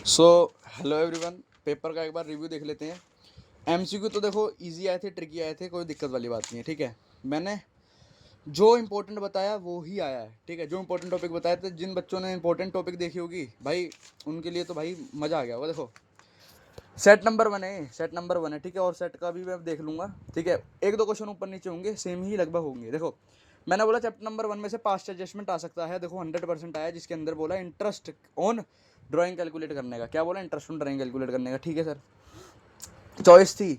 So hello everyone, paper का एक बार review देख लेते हैं। एमसीक्यू तो देखो इजी आए थे, ट्रिकी आए थे, कोई दिक्कत वाली बात नहीं है। ठीक है, मैंने जो इंपॉर्टेंट बताया वो ही आया है। ठीक है, जो इंपॉर्टेंट टॉपिक बताए थे, जिन बच्चों ने इंपॉर्टेंट टॉपिक देखी होगी भाई, उनके लिए तो भाई मज़ा आ गया होगा। देखो सेट नंबर 1 है, सेट नंबर 1 है। ठीक है, और सेट का भी मैं देख लूँगा। ठीक है, एक दो क्वेश्चन ऊपर नीचे होंगे, सेम ही लगभग होंगे। देखो मैंने बोला चैप्टर नंबर 1 में से पास्ट एडजस्टमेंट आ सकता है। देखो 100% आया, जिसके अंदर बोला इंटरेस्ट ऑन ड्राइंग कैलकुलेट करने का। क्या बोला? इंटरेस्ट ऑन ड्राइंग कैलकुलेट करने का। ठीक है सर, चॉइस थी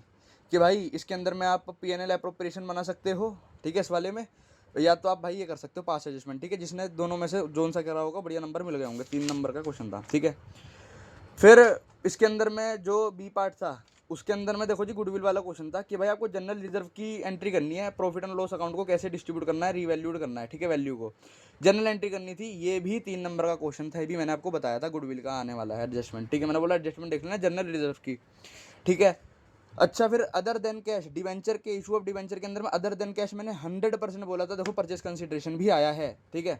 कि भाई इसके अंदर में आप पीएनएल अप्रोप्रिएशन बना सकते हो। ठीक है, इस वाले में या तो आप भाई ये कर सकते हो पास एडजस्टमेंट। ठीक है, जिसने दोनों में से जोन सा करा होगा बढ़िया नंबर मिल गए होंगे। 3 नंबर का क्वेश्चन था। ठीक है, फिर इसके अंदर में जो बी पार्ट था उसके अंदर में देखो जी गुडविल वाला क्वेश्चन था कि भाई आपको जनरल रिजर्व की एंट्री करनी है, प्रॉफिट एंड लॉस अकाउंट को कैसे डिस्ट्रीब्यूट करना है, रिवैल्यूड करना है। ठीक है, वैल्यू को जनरल एंट्री करनी थी। ये भी 3 नंबर का क्वेश्चन था, ये भी मैंने आपको बताया था गुडविल का आने वाला है एडजस्टमेंट। ठीक है, मैंने बोला एडजस्टमेंट देख लेना जनरल रिजर्व की। ठीक है, अच्छा फिर अदर देन कैश, डिवेंचर के इशू ऑफ डिवेंचर के अंदर में अदर देन कैश मैंने 100% बोला था। देखो परचेस कंसिडरेशन भी आया है। ठीक है,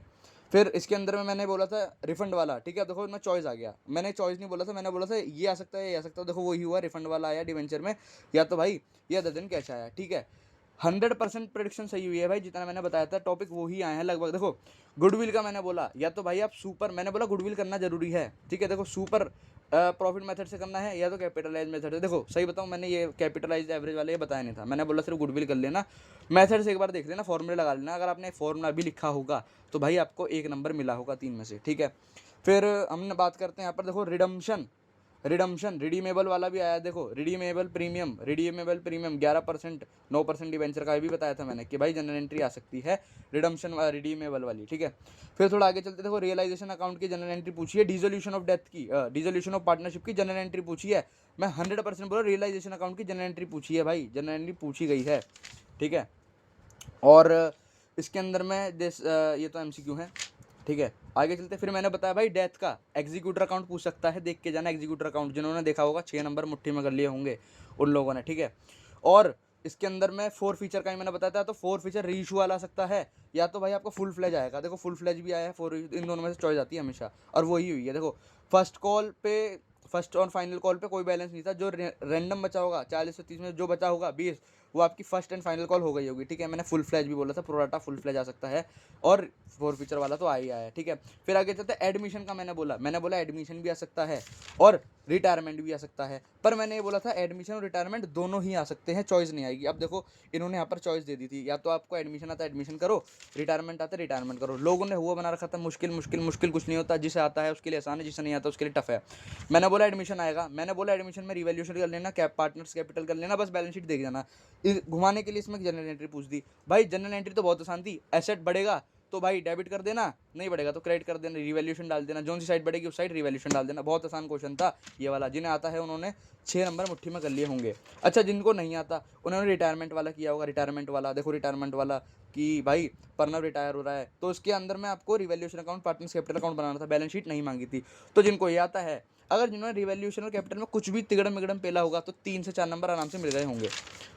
फिर इसके अंदर में मैंने बोला था रिफंड वाला। ठीक है, देखो मैं चॉइस आ गया, मैंने चॉइस नहीं बोला था, मैंने बोला था ये आ सकता है, ये आ सकता है। देखो वही हुआ, रिफंड वाला आया डिवेंचर में, या तो भाई ये अदर देन कैश आया। ठीक है, 100% प्रेडिक्शन सही हुई है भाई, जितना मैंने बताया था टॉपिक वही आए हैं लगभग। देखो गुडविल का मैंने बोला या तो भाई आप सुपर, मैंने बोला गुडविल करना जरूरी है। ठीक है, देखो सुपर प्रॉफिट मेथड से करना है या तो कैपिटलाइज मेथड से। देखो सही बताऊं, मैंने ये कैपिटलाइज एवरेज वाले ये बताया नहीं था, मैंने बोला सिर्फ गुडविल कर लेना, मेथड से एक बार देख लेना, फॉर्मूले लगा लेना। अगर आपने फॉर्मूला भी लिखा होगा तो भाई आपको 1 नंबर मिला होगा 3 में से। ठीक है, फिर हमने बात करते हैं यहाँ पर। देखो रिडम्शन रिडीमेबल वाला भी आया। देखो रिडीमेबल प्रीमियम 11%, 9% डिवेंचर का भी बताया था मैंने कि भाई जनरल एंट्री आ सकती है रिडम्शन रिडीमेबल वाली। ठीक है, फिर थोड़ा आगे चलते। देखो रियलाइजेशन अकाउंट की जनरल एंट्री पूछी है, डिसोल्यूशन ऑफ डेथ की, डिसोल्यूशन ऑफ पार्टनरशिप की जनरल एंट्री पूछी है। मैं 100% बोला रियलाइजेशन अकाउंट की जनरल एंट्री पूछी है भाई, जनरल एंट्री पूछी गई है। ठीक है, और इसके अंदर में ये तो एमसीक्यू है। ठीक है, आगे चलते। फिर मैंने बताया भाई डेथ का एग्जीक्यूटर अकाउंट पूछ सकता है, देख के जाना एग्जीक्यूटर अकाउंट, जिन्होंने देखा होगा 6 नंबर मुट्ठी में कर लिए होंगे उन लोगों ने। ठीक है, और इसके अंदर में 4 फीचर का ही मैंने बताया था, तो 4 फीचर रीइशू वाला आ सकता है या तो भाई आपको फुल फ्लैज आएगा। देखो फुल फ्लैज भी आया है, 4 इन दोनों में से चॉइस आती है हमेशा, और वही हुई है। देखो फर्स्ट और फाइनल कॉल पे कोई बैलेंस नहीं था, जो रैंडम बचा होगा 40 से 30 में जो बचा होगा 20, वो आपकी फर्स्ट एंड फाइनल कॉल हो गई होगी। ठीक है, मैंने फुल फ्लैज भी बोला था, प्रोराटा फुल फ्लैज आ सकता है, और 4 फीचर वाला तो आ ही आया है। ठीक है, फिर आगे चलते एडमिशन का। मैंने बोला एडमिशन भी आ सकता है और रिटायरमेंट भी आ सकता है, पर मैंने ये बोला था एडमिशन और रिटायरमेंट दोनों ही आ सकते हैं, चॉइस नहीं आएगी। अब देखो इन्होंने यहाँ पर चॉइस दे दी थी, या तो आपको एडमिशन आता है एडमिशन करो, रिटायरमेंट आता है रिटायरमेंट करो। लोगों ने हुआ बना रखा था मुश्किल मुश्किल मुश्किल कुछ नहीं होता, जिसे आता है उसके लिए आसान है, जिसे नहीं आता उसके लिए टफ है। मैंने बोला एडमिशन आएगा, मैंने बोला एडमिशन में रिवैल्यूएशन कर लेना, पार्टनर्स कैपिटल कर लेना, बस बैलेंस शीट देख जाना। घुमाने के लिए इसमें जनरल एंट्री पूछ दी भाई, जनरल एंट्री तो बहुत आसान थी। एसेट बढ़ेगा तो भाई डेबिट कर देना, नहीं बढ़ेगा तो क्रेडिट कर देना, रिवैल्यूएशन डाल देना, जो सी साइड बढ़ेगी उस साइड रिवैल्यूएशन डाल देना। बहुत आसान क्वेश्चन था ये वाला, जिन्हें आता है उन्होंने 6 नंबर मुट्ठी में कर लिए होंगे। अच्छा, जिनको नहीं आता उन्होंने रिटायरमेंट वाला किया होगा। रिटायरमेंट वाला देखो, रिटायरमेंट वाला कि भाई पर्नव रिटायर हो रहा है तो उसके अंदर में आपको revaluation account, partners capital account बनाना था, बैलेंस शीट नहीं मांगी थी। तो जिनको ये आता है, अगर जिन्होंने रिवैल्यूएशन और कैपिटल में कुछ भी तिगड़म मिगड़म पेला होगा तो 3 से 4 नंबर आराम से मिल गए होंगे।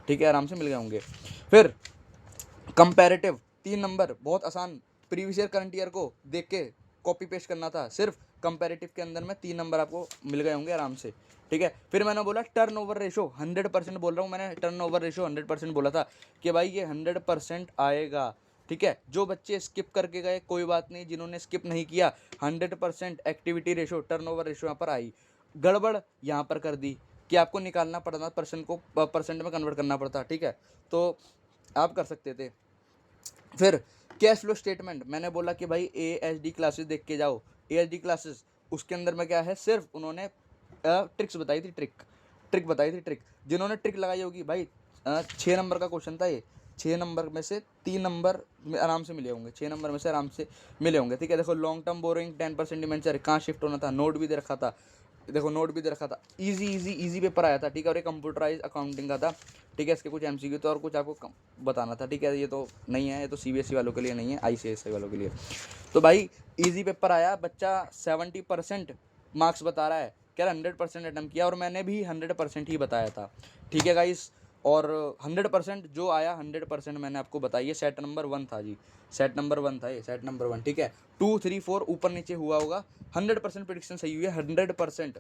ठीक है, आराम से मिल गए होंगे। फिर कंपैरेटिव 3 नंबर बहुत आसान, प्रीवियस ईयर करंट ईयर को देख के कॉपी पेस्ट करना था, सिर्फ कंपैरेटिव के अंदर में 3 नंबर आपको मिल गए होंगे आराम से। ठीक है, फिर मैंने बोला टर्नओवर रेशो 100% बोल रहा हूँ मैंने, टर्नओवर रेशो 100% बोला था कि भाई ये 100% आएगा। ठीक है, जो बच्चे स्किप करके गए कोई बात नहीं, जिन्होंने स्किप नहीं किया 100% एक्टिविटी रेशो, टर्नओवर रेशो यहाँ पर आई। गड़बड़ यहाँ पर कर दी कि आपको निकालना पड़ता, परसेंट को परसेंट में कन्वर्ट करना पड़ता। ठीक है, तो आप कर सकते थे। फिर कैश फ्लो स्टेटमेंट, मैंने बोला कि भाई AHD क्लासेस देख के जाओ। AHD क्लासेस उसके अंदर में क्या है, सिर्फ उन्होंने ट्रिक्स बताई थी, ट्रिक जिन्होंने ट्रिक लगाई होगी भाई। 6 नंबर का क्वेश्चन था ये, 6 नंबर में से 3 नंबर आराम से मिले होंगे, 6 नंबर में से आराम से मिले होंगे। ठीक है, देखो लॉन्ग टर्म बोरिंग 10% डिमेंचर कहाँ शिफ्ट होना था, नोट भी दे रखा था। देखो नोट भी दे रखा था, इजी पेपर आया था। ठीक है, और ये कंप्यूटराइज अकाउंटिंग का था। ठीक है, इसके कुछ MCQ तो और कुछ आपको बताना था। ठीक है, ये तो नहीं है, ये तो CBSE वालों के लिए नहीं है, ICSE वालों के लिए। तो भाई इजी पेपर आया, बच्चा 70% मार्क्स बता रहा है, कह रहा 100% अटेम्प्ट किया, और मैंने भी 100% ही बताया था। ठीक है गाइस, और 100% जो आया 100% मैंने आपको बताइए। सेट नंबर 1 था जी, सेट नंबर 1 था ये, सेट नंबर 1, ठीक है। 2 3 4 ऊपर नीचे हुआ होगा, 100% प्रेडिक्शन सही हुई है, 100%।